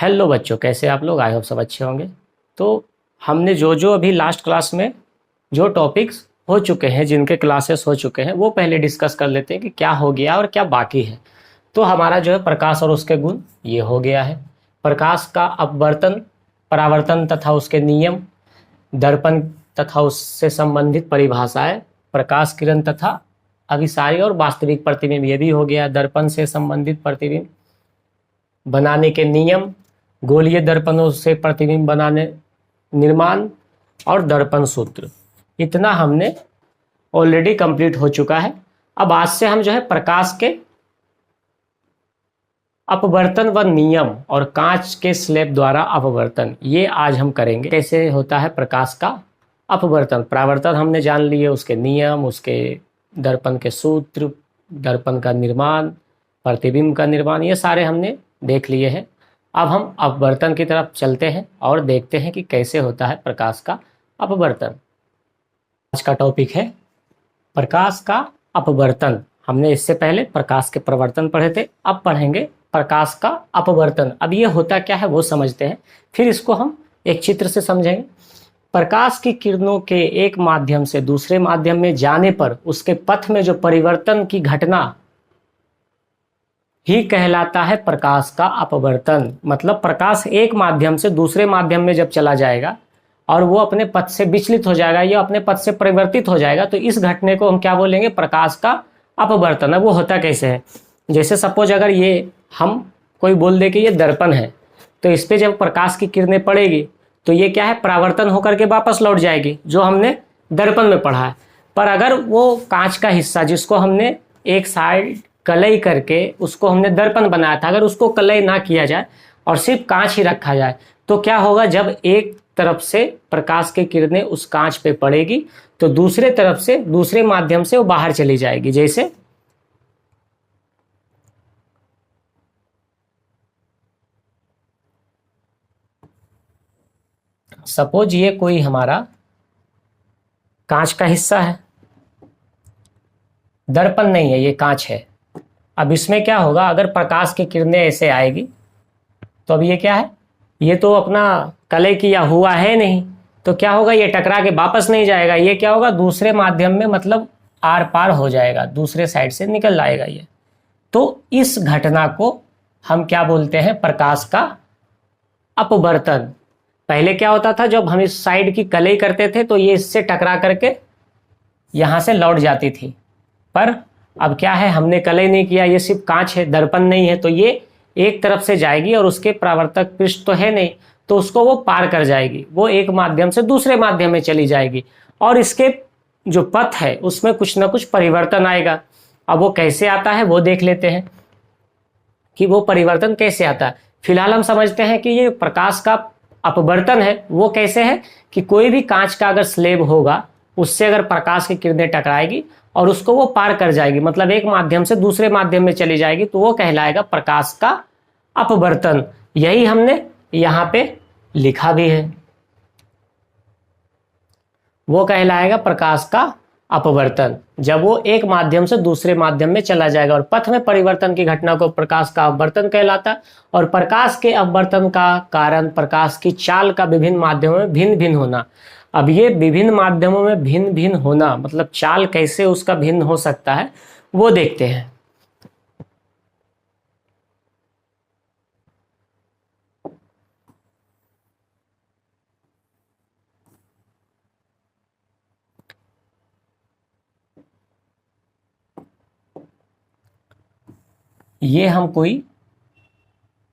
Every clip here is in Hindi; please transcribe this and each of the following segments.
हेलो बच्चों, कैसे आप लोग? आई होप सब अच्छे होंगे। तो हमने जो जो अभी लास्ट क्लास में जो टॉपिक्स हो चुके हैं, जिनके क्लासेस हो चुके हैं, वो पहले डिस्कस कर लेते हैं कि क्या हो गया और क्या बाकी है। तो हमारा जो है प्रकाश और उसके गुण ये हो गया है। प्रकाश का अपवर्तन, परावर्तन तथा उसके नियम, दर्पण तथा उससे संबंधित परिभाषाएं, प्रकाश किरण तथा अभिसारी और वास्तविक प्रतिबिंब, ये भी हो गया। दर्पण से संबंधित प्रतिबिंब बनाने के नियम, गोलीय दर्पणों से प्रतिबिंब बनाने निर्माण और दर्पण सूत्र, इतना हमने ऑलरेडी कंप्लीट हो चुका है। अब आज से हम जो है प्रकाश के अपवर्तन व नियम और कांच के स्लैब द्वारा अपवर्तन, ये आज हम करेंगे। कैसे होता है प्रकाश का अपवर्तन, परावर्तन हमने जान लिए, उसके नियम, उसके दर्पण के सूत्र, दर्पण का निर्माण, प्रतिबिंब का निर्माण, ये सारे हमने देख लिए हैं। अब हम अपवर्तन की तरफ चलते हैं और देखते हैं कि कैसे होता है प्रकाश का अपवर्तन। आज का टॉपिक है प्रकाश का अपवर्तन। हमने इससे पहले प्रकाश के प्रवर्तन पढ़े थे, अब पढ़ेंगे प्रकाश का अपवर्तन। अब ये होता क्या है वो समझते हैं, फिर इसको हम एक चित्र से समझेंगे। प्रकाश की किरणों के एक माध्यम से दूसरे माध्यम में जाने पर उसके पथ में जो परिवर्तन की घटना ही कहलाता है प्रकाश का अपवर्तन। मतलब प्रकाश एक माध्यम से दूसरे माध्यम में जब चला जाएगा और वो अपने पथ से विचलित हो जाएगा या अपने पथ से परिवर्तित हो जाएगा, तो इस घटने को हम क्या बोलेंगे? प्रकाश का अपवर्तन। अब वो होता कैसे है? जैसे सपोज अगर ये हम कोई बोल दे कि ये दर्पण है, तो इस पे जब प्रकाश की किरणें पड़ेगी तो ये क्या है? परावर्तन होकर के वापस लौट जाएगी, जो हमने दर्पण में पढ़ा है। पर अगर वो कांच का हिस्सा जिसको हमने एक साइड कलई करके उसको हमने दर्पण बनाया था, अगर उसको कलई ना किया जाए और सिर्फ कांच ही रखा जाए, तो क्या होगा? जब एक तरफ से प्रकाश की किरणें उस कांच पे पड़ेगी तो दूसरे तरफ से, दूसरे माध्यम से वो बाहर चली जाएगी। जैसे सपोज ये कोई हमारा कांच का हिस्सा है, दर्पण नहीं है, ये कांच है। अब इसमें क्या होगा? अगर प्रकाश की किरणें ऐसे आएगी तो अब ये क्या है? ये तो अपना कलई किया हुआ है नहीं, तो क्या होगा? ये टकरा के वापस नहीं जाएगा, ये क्या होगा? दूसरे माध्यम में, मतलब आर पार हो जाएगा, दूसरे साइड से निकल आएगा ये। तो इस घटना को हम क्या बोलते हैं? प्रकाश का अपवर्तन। पहले क्या होता था? जब हम इस साइड की कलई करते थे तो ये इससे टकरा करके यहां से लौट जाती थी, पर अब क्या है? हमने कलई नहीं किया, ये सिर्फ कांच है, दर्पण नहीं है, तो ये एक तरफ से जाएगी और उसके परावर्तक पृष्ठ तो है नहीं, तो उसको वो पार कर जाएगी, वो एक माध्यम से दूसरे माध्यम में चली जाएगी और इसके जो पथ है उसमें कुछ ना कुछ परिवर्तन आएगा। अब वो कैसे आता है वो देख लेते हैं कि वो परिवर्तन कैसे आता है। फिलहाल हम समझते हैं कि ये प्रकाश का अपवर्तन है वो कैसे है कि कोई भी कांच का अगर स्लेब होगा, उससे अगर प्रकाश की किरणें टकराएगी और उसको वो पार कर जाएगी, मतलब एक माध्यम से दूसरे माध्यम में चली जाएगी, तो वो कहलाएगा प्रकाश का अपवर्तन। यही हमने यहां पे लिखा भी है, वो कहलाएगा प्रकाश का अपवर्तन। जब वो एक माध्यम से दूसरे माध्यम में चला जाएगा और पथ में परिवर्तन की घटना को प्रकाश का अपवर्तन कहलाता। और प्रकाश के अपवर्तन का कारण प्रकाश की चाल का विभिन्न माध्यमों में भिन्न भिन्न होना। अब ये विभिन्न माध्यमों में भिन्न भिन्न होना, मतलब चाल कैसे उसका भिन्न हो सकता है वो देखते हैं। ये हम कोई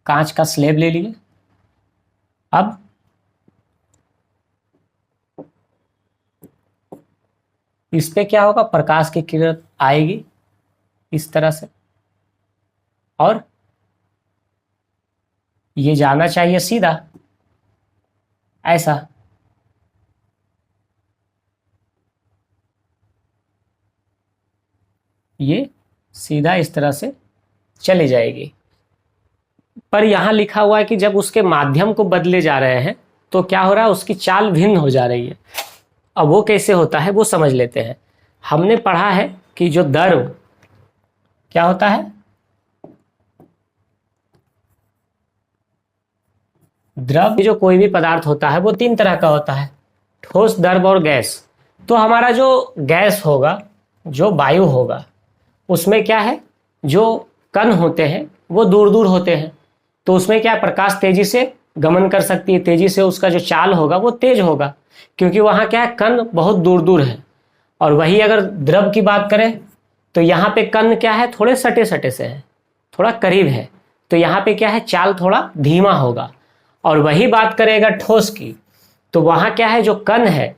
कांच का स्लेब ले लिए। अब इस पे क्या होगा? प्रकाश की किरण आएगी इस तरह से और ये जाना चाहिए सीधा ऐसा, ये सीधा इस तरह से चली जाएगी। पर यहां लिखा हुआ है कि जब उसके माध्यम को बदले जा रहे हैं तो क्या हो रहा है? उसकी चाल भिन्न हो जा रही है। अब वो कैसे होता है वो समझ लेते हैं। हमने पढ़ा है कि जो द्रव क्या होता है? द्रव जो कोई भी पदार्थ होता है वो तीन तरह का होता है, ठोस, द्रव और गैस। तो हमारा जो गैस होगा, जो वायु होगा, उसमें क्या है, जो कण होते हैं वो दूर दूर होते हैं, तो उसमें क्या, प्रकाश तेजी से गमन कर सकती है, तेजी से उसका जो चाल होगा वो तेज होगा, क्योंकि वहाँ क्या है, कण बहुत दूर दूर है। और वही अगर द्रव की बात करें तो यहाँ पे कण क्या है, थोड़े सटे सटे से है, थोड़ा करीब है, तो यहाँ पे क्या है, चाल थोड़ा धीमा होगा। और वही बात करेगा ठोस की, तो वहाँ क्या है, जो कण है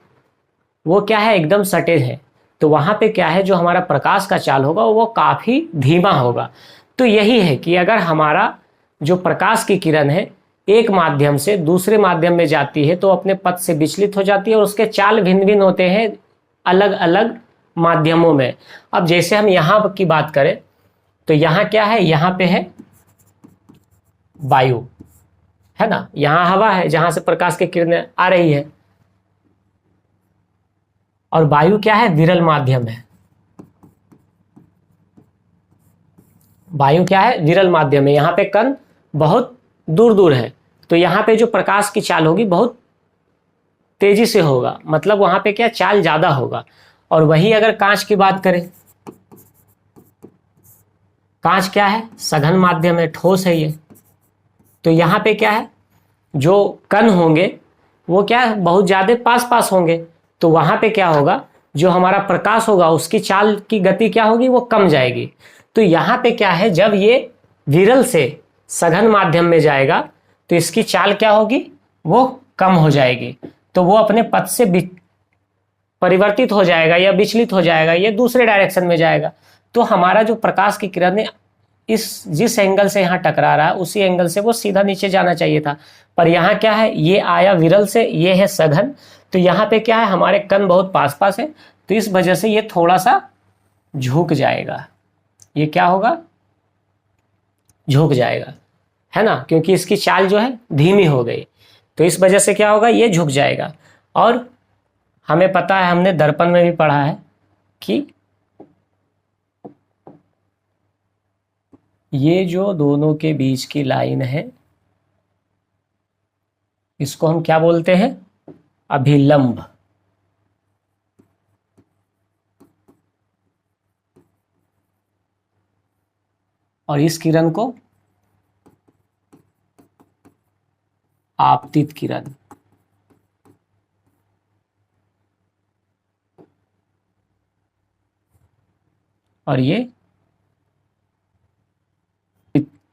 वो क्या है, एकदम सटे है, तो वहाँ पे क्या है, जो हमारा प्रकाश का चाल होगा वो काफ़ी धीमा होगा। तो यही है कि अगर हमारा जो प्रकाश की किरण है एक माध्यम से दूसरे माध्यम में जाती है तो अपने पथ से विचलित हो जाती है, और उसके चाल भिन्न भिन्न होते हैं अलग अलग माध्यमों में। अब जैसे हम यहाँ की बात करें तो यहाँ क्या है, यहाँ पे है वायु, है ना, यहाँ हवा है जहां से प्रकाश की किरणें आ रही है, और वायु क्या है, विरल माध्यम है। वायु क्या है, विरल माध्यम है, यहाँ पे कण बहुत दूर दूर है, तो यहाँ पे जो प्रकाश की चाल होगी बहुत तेजी से होगा, मतलब वहां पे क्या, चाल ज्यादा होगा। और वही अगर कांच की बात करें, कांच क्या है, सघन माध्यम है, ठोस है ये, तो यहाँ पे क्या है, जो कण होंगे वो क्या है, बहुत ज्यादा पास पास होंगे, तो वहां पे क्या होगा, जो हमारा प्रकाश होगा उसकी चाल की गति क्या होगी, वो कम जाएगी। तो यहाँ पे क्या है, जब ये विरल से सघन माध्यम में जाएगा तो इसकी चाल क्या होगी, वो कम हो जाएगी, तो वो अपने पथ से परिवर्तित हो जाएगा या विचलित हो जाएगा, ये दूसरे डायरेक्शन में जाएगा। तो हमारा जो प्रकाश की किरण इस जिस एंगल से यहाँ टकरा रहा है उसी एंगल से वो सीधा नीचे जाना चाहिए था, पर यहाँ क्या है, ये आया विरल से, ये है सघन, तो यहाँ पे क्या है, हमारे कण बहुत पास पास है, तो इस वजह से ये थोड़ा सा झुक जाएगा, ये क्या होगा, झुक जाएगा, है ना, क्योंकि इसकी चाल जो है धीमी हो गई, तो इस वजह से क्या होगा, ये झुक जाएगा। और हमें पता है, हमने दर्पण में भी पढ़ा है कि ये जो दोनों के बीच की लाइन है इसको हम क्या बोलते हैं, अभिलंब। और इस किरण को आपतित किरण। और ये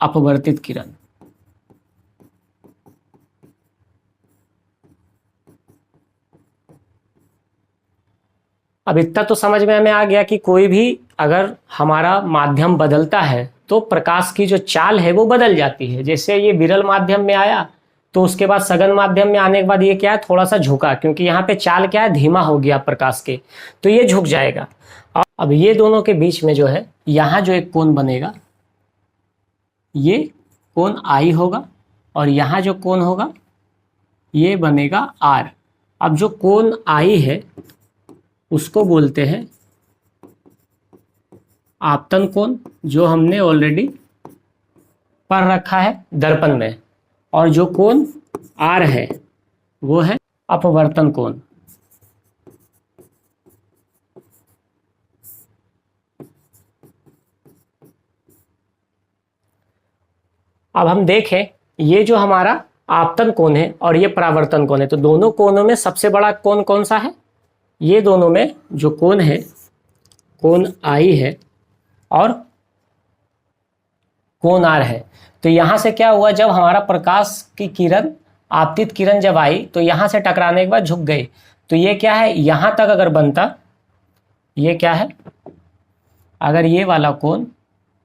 अपवर्तित किरण। अब इतना तो समझ में हमें आ गया कि कोई भी अगर हमारा माध्यम बदलता है तो प्रकाश की जो चाल है वो बदल जाती है। जैसे ये विरल माध्यम में आया तो उसके बाद सघन माध्यम में आने के बाद ये क्या है, थोड़ा सा झुका, क्योंकि यहाँ पे चाल क्या है, धीमा हो गया प्रकाश के, तो ये झुक जाएगा। और अब ये दोनों के बीच में जो है, यहाँ जो एक कोण बनेगा, ये कोण आई होगा, और यहाँ जो कोण होगा ये बनेगा आर। अब जो कोण आई है उसको बोलते हैं आपतन कोण, जो हमने ऑलरेडी पढ़ रखा है दर्पण में, और जो कोण आर है वो है अपवर्तन कोण। अब हम देखें, ये जो हमारा आपतन कोण है और ये परावर्तन कोण है, तो दोनों कोणों में सबसे बड़ा कोण कौन सा है, ये दोनों में जो कोण है, कोण आई है और कोण आर है। तो यहां से क्या हुआ, जब हमारा प्रकाश की किरण, आपतित किरण जब आई तो यहां से टकराने के बाद झुक गई, तो ये क्या है, यहां तक अगर बनता, ये क्या है, अगर ये वाला कोण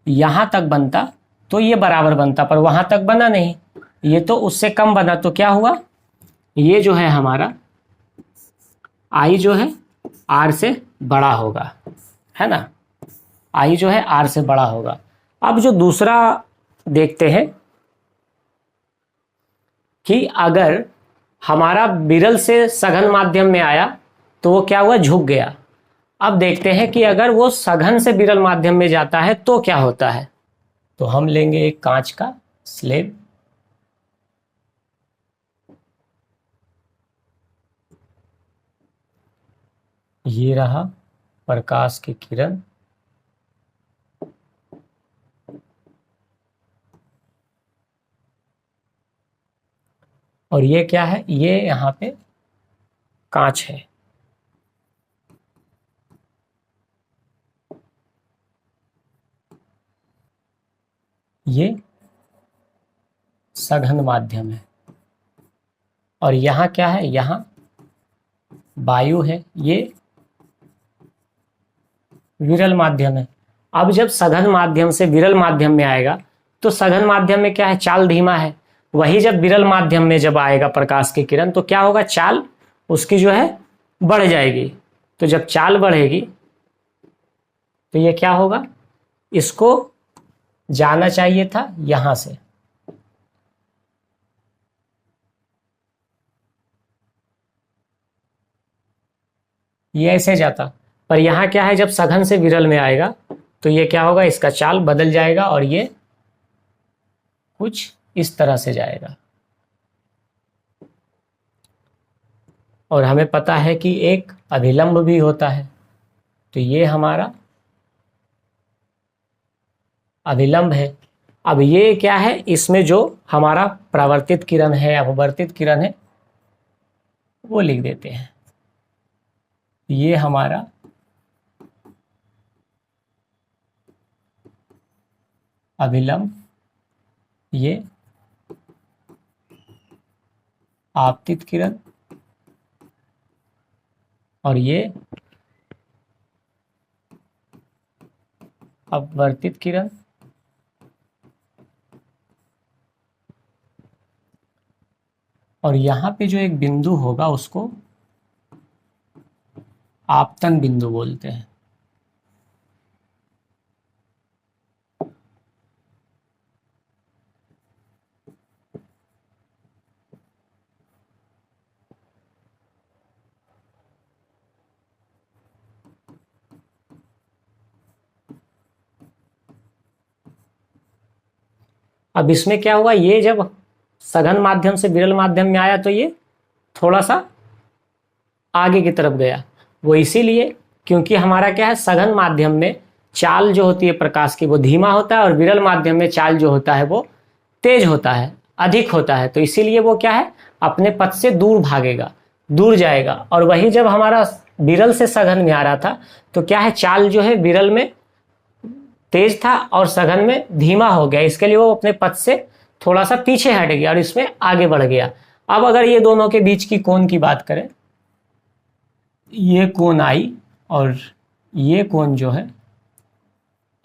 यहां तक बनता तो ये बराबर बनता, पर वहां तक बना नहीं, ये तो उससे कम बना, तो क्या हुआ, ये जो है हमारा आई जो है आर से बड़ा होगा, है ना, आई जो है आर से बड़ा होगा। अब जो दूसरा देखते हैं कि अगर हमारा विरल से सघन माध्यम में आया तो वो क्या हुआ, झुक गया। अब देखते हैं कि अगर वो सघन से विरल माध्यम में जाता है तो क्या होता है। तो हम लेंगे एक कांच का स्लेब, ये रहा प्रकाश की किरण, और ये क्या है, ये यहाँ पे कांच है। ये सघन माध्यम है, और यहाँ क्या है, यहाँ वायु है, ये विरल माध्यम है। अब जब सघन माध्यम से विरल माध्यम में आएगा तो सघन माध्यम में क्या है, चाल धीमा है। वही जब विरल माध्यम में जब आएगा प्रकाश की किरण तो क्या होगा, चाल उसकी जो है बढ़ जाएगी। तो जब चाल बढ़ेगी तो ये क्या होगा, इसको जाना चाहिए था यहां से, ये ऐसे जाता, पर यहां क्या है, जब सघन से विरल में आएगा तो ये क्या होगा, इसका चाल बदल जाएगा और ये कुछ इस तरह से जाएगा। और हमें पता है कि एक अभिलंब भी होता है, तो ये हमारा अभिलंब है। अब ये क्या है, इसमें जो हमारा परावर्तित किरण है, अपवर्तित किरण है, वो लिख देते हैं। ये हमारा अभिलंब, ये आपतित किरण, और ये अपवर्तित किरण। और यहां पे जो एक बिंदु होगा उसको आपतन बिंदु बोलते हैं। अब इसमें क्या हुआ, ये जब सघन माध्यम से विरल माध्यम में आया तो ये थोड़ा सा आगे की तरफ गया। वो इसीलिए क्योंकि हमारा क्या है, सघन माध्यम में चाल जो होती है प्रकाश की वो धीमा होता है, और विरल माध्यम में चाल जो होता है वो तेज होता है, अधिक होता है। तो इसीलिए वो क्या है, अपने पथ से दूर भागेगा, दूर जाएगा। और वही जब हमारा विरल से सघन में आ रहा था तो क्या है, चाल जो है विरल में तेज था और सघन में धीमा हो गया, इसके लिए वो अपने पथ से थोड़ा सा पीछे हट गया और इसमें आगे बढ़ गया। अब अगर ये दोनों के बीच की कोण की बात करें, ये कोण आई और ये कोण जो है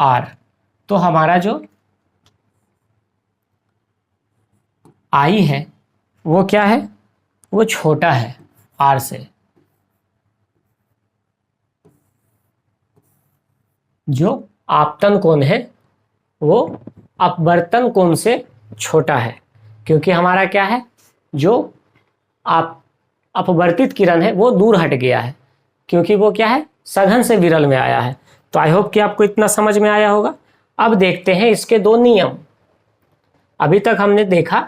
आर, तो हमारा जो आई है वो क्या है, वो छोटा है आर से। जो आपतन कोण है वो अपवर्तन कोण से छोटा है, क्योंकि हमारा क्या है, जो अपवर्तित किरण है वो दूर हट गया है, क्योंकि वो क्या है, सघन से विरल में आया है। तो आई होप कि आपको इतना समझ में आया होगा। अब देखते हैं इसके दो नियम। अभी तक हमने देखा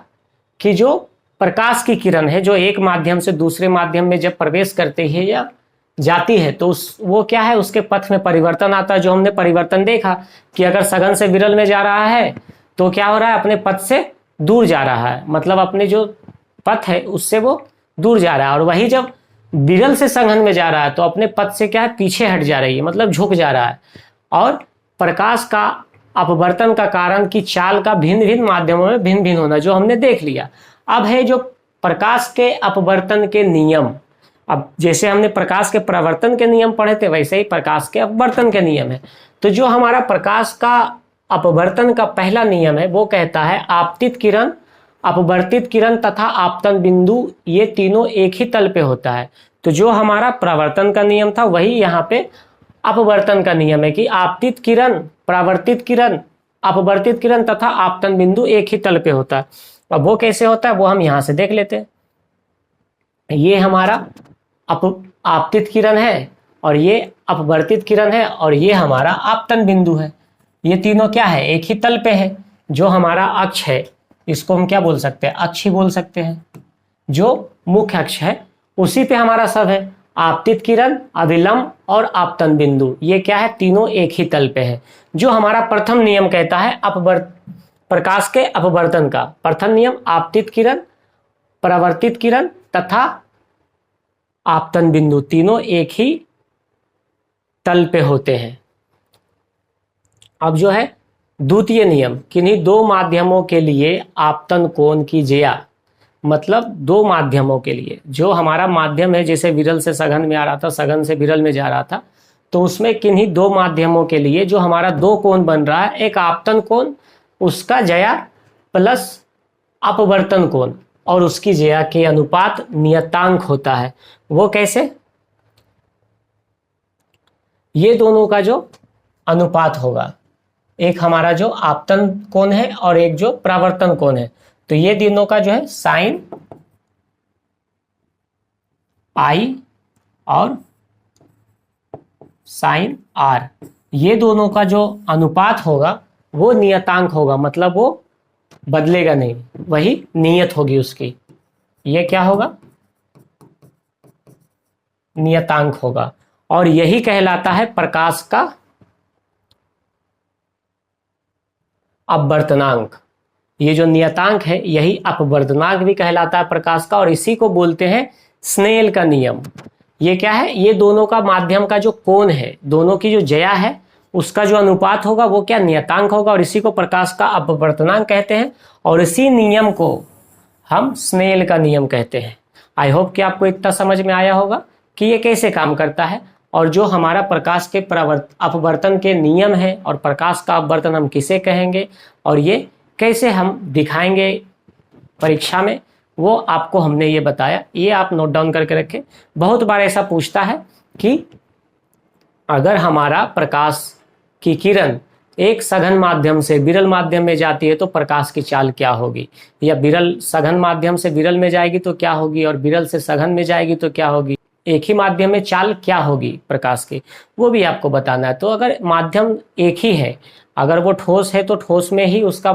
कि जो प्रकाश की किरण है जो एक माध्यम से दूसरे माध्यम में जब प्रवेश करती है या जाती है तो वो क्या है, उसके पथ में परिवर्तन आता है। जो हमने परिवर्तन देखा कि अगर सघन से विरल में जा रहा है तो क्या हो रहा है, अपने पथ से दूर जा रहा है, मतलब अपने जो पथ है उससे वो दूर जा रहा है। और वही जब विरल से सघन में जा रहा है तो अपने पथ से क्या है, पीछे हट जा रही है, मतलब झुक जा रहा है। और प्रकाश का अपवर्तन का कारण कि चाल का भिन्न भिन्न माध्यमों में भिन्न भिन्न होना, जो हमने देख लिया। अब है जो प्रकाश के अपवर्तन के नियम। अब जैसे हमने प्रकाश के परावर्तन के नियम पढ़े थे वैसे ही प्रकाश के अपवर्तन के नियम है। तो जो हमारा प्रकाश का अपवर्तन का पहला नियम है वो कहता है, आपतित किरण, अपवर्तित किरण तथा आपतन बिंदु ये तीनों एक ही तल पे होता है। तो जो हमारा परावर्तन का नियम था वही यहाँ पे अपवर्तन का नियम है कि आपतित किरण, परावर्तित किरण, अपवर्तित किरण तथा आपतन बिंदु एक ही तल पे होता है। अब वो कैसे होता है वो हम यहाँ से देख लेते हैं। ये हमारा आपतित किरण है और ये अपवर्तित किरण है और ये हमारा आपतन बिंदु है। ये तीनों क्या है, एक ही तल पे है। जो हमारा अक्ष है इसको हम क्या बोल सकते हैं, अक्ष ही बोल सकते हैं। जो मुख्य अक्ष है उसी पे हमारा सब है। आपतित किरण, अविलंब और आपतन बिंदु, ये क्या है, तीनों एक ही तल पे है। जो हमारा प्रथम नियम कहता है प्रकाश के अपवर्तन का, प्रथम नियम आपतित किरण, परावर्तित किरण तथा आपतन बिंदु तीनों एक ही तल पे होते हैं। अब जो है द्वितीय नियम, किन्हीं दो माध्यमों के लिए आपतन कोण की ज्या, मतलब दो माध्यमों के लिए, जो हमारा माध्यम है जैसे विरल से सघन में आ रहा था, सघन से विरल में जा रहा था, तो उसमें किन्हीं दो माध्यमों के लिए जो हमारा दो कोण बन रहा है, एक आपतन कोण, उसका ज्या प्लस अपवर्तन कोण और उसकी ज्या के अनुपात नियतांक होता है। वो कैसे, ये दोनों का जो अनुपात होगा, एक हमारा जो आपतन कोण है और एक जो परावर्तन कोण है, तो ये दोनों का जो है साइन आई और साइन आर, ये दोनों का जो अनुपात होगा वो नियतांक होगा, मतलब वो बदलेगा नहीं, वही नियत होगी उसकी। ये क्या होगा, नियतांक होगा। और यही कहलाता है प्रकाश का अपवर्तनांक। ये जो नियतांक है यही अपवर्तनांक भी कहलाता है प्रकाश का, और इसी को बोलते हैं स्नेल का नियम। ये क्या है, ये दोनों का माध्यम का जो कोण है, दोनों की जो ज्या है, उसका जो अनुपात होगा वो क्या, नियतांक होगा, और इसी को प्रकाश का अपवर्तनांक कहते हैं, और इसी नियम को हम स्नेल का नियम कहते हैं। आई होप कि आपको इतना समझ में आया होगा कि ये कैसे काम करता है, और जो हमारा प्रकाश के अपवर्तन के नियम है और प्रकाश का अपवर्तन हम किसे कहेंगे और ये कैसे हम दिखाएंगे परीक्षा में, वो आपको हमने ये बताया। ये आप नोट डाउन करके रखें। बहुत बार ऐसा पूछता है कि अगर हमारा प्रकाश की किरण एक सघन माध्यम से विरल माध्यम में जाती है तो प्रकाश की चाल क्या होगी, या विरल सघन माध्यम से विरल में जाएगी तो क्या होगी, और विरल से सघन में जाएगी तो क्या होगी, एक ही माध्यम में चाल क्या होगी प्रकाश की, वो भी आपको बताना है। तो अगर माध्यम एक ही है, अगर वो ठोस है तो ठोस में ही उसका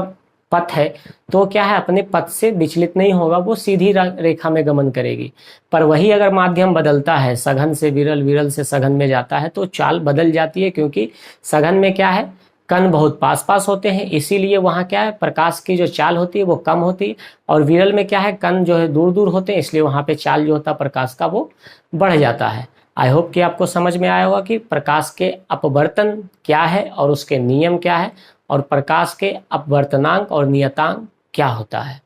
पथ है, तो क्या है, अपने पथ से विचलित नहीं होगा, वो सीधी रेखा में गमन करेगी। पर वही अगर माध्यम बदलता है, सघन से विरल, विरल से सघन में जाता है, तो चाल बदल जाती है, क्योंकि सघन में क्या है, कण बहुत पास पास होते हैं, इसीलिए वहाँ क्या है, प्रकाश की जो चाल होती है वो कम होती है, और विरल में क्या है, कण जो है दूर दूर होते हैं, इसलिए वहाँ पे चाल जो होता है प्रकाश का वो बढ़ जाता है। आई होप कि आपको समझ में आया होगा कि प्रकाश के अपवर्तन क्या है और उसके नियम क्या है, और प्रकाश के अपवर्तनांक और नियतांक क्या होता है।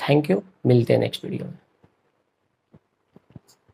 थैंक यू, मिलते हैं नेक्स्ट वीडियो में।